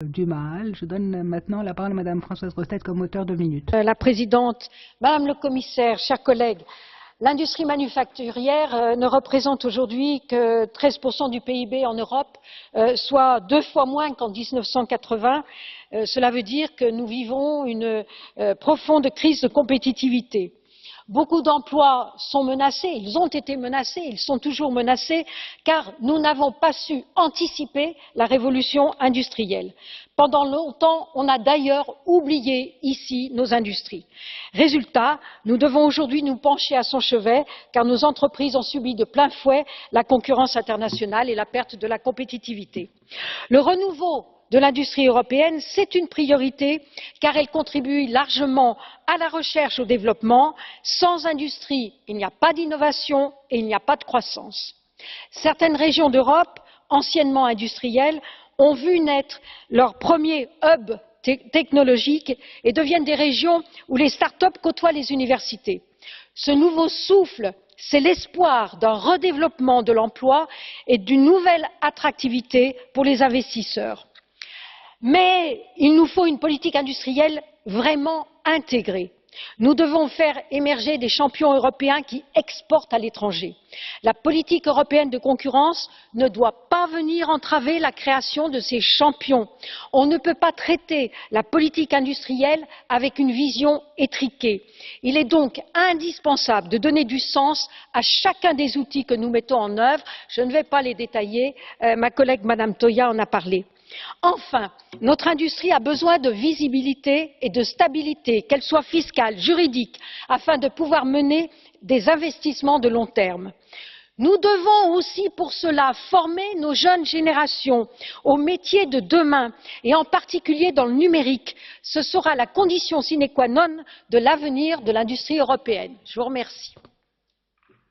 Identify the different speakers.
Speaker 1: Du mal. Je donne maintenant la parole à Madame Françoise Grossetête comme auteure, 2 minutes.
Speaker 2: La présidente, Madame le commissaire, chers collègues, l'industrie manufacturière ne représente aujourd'hui que 13% du PIB en Europe, soit 2 fois moins qu'en 1980. Cela veut dire que nous vivons une profonde crise de compétitivité. Beaucoup d'emplois sont menacés, ils ont été menacés, ils sont toujours menacés, car nous n'avons pas su anticiper la révolution industrielle. Pendant longtemps, on a d'ailleurs oublié ici nos industries. Résultat, nous devons aujourd'hui nous pencher à son chevet, car nos entreprises ont subi de plein fouet la concurrence internationale et la perte de la compétitivité. Le renouveau de l'industrie européenne, c'est une priorité car elle contribue largement à la recherche et au développement. Sans industrie, il n'y a pas d'innovation et il n'y a pas de croissance. Certaines régions d'Europe, anciennement industrielles, ont vu naître leur premier hub technologique et deviennent des régions où les start-up côtoient les universités. Ce nouveau souffle, c'est l'espoir d'un redéveloppement de l'emploi et d'une nouvelle attractivité pour les investisseurs. Mais il nous faut une politique industrielle vraiment intégrée. Nous devons faire émerger des champions européens qui exportent à l'étranger. La politique européenne de concurrence ne doit pas venir entraver la création de ces champions. On ne peut pas traiter la politique industrielle avec une vision étriquée. Il est donc indispensable de donner du sens à chacun des outils que nous mettons en œuvre. Je ne vais pas les détailler, ma collègue Madame Toia en a parlé. Enfin, notre industrie a besoin de visibilité et de stabilité, qu'elle soit fiscale, juridique, afin de pouvoir mener des investissements de long terme. Nous devons aussi pour cela former nos jeunes générations aux métiers de demain et en particulier dans le numérique. Ce sera la condition sine qua non de l'avenir de l'industrie européenne. Je vous remercie.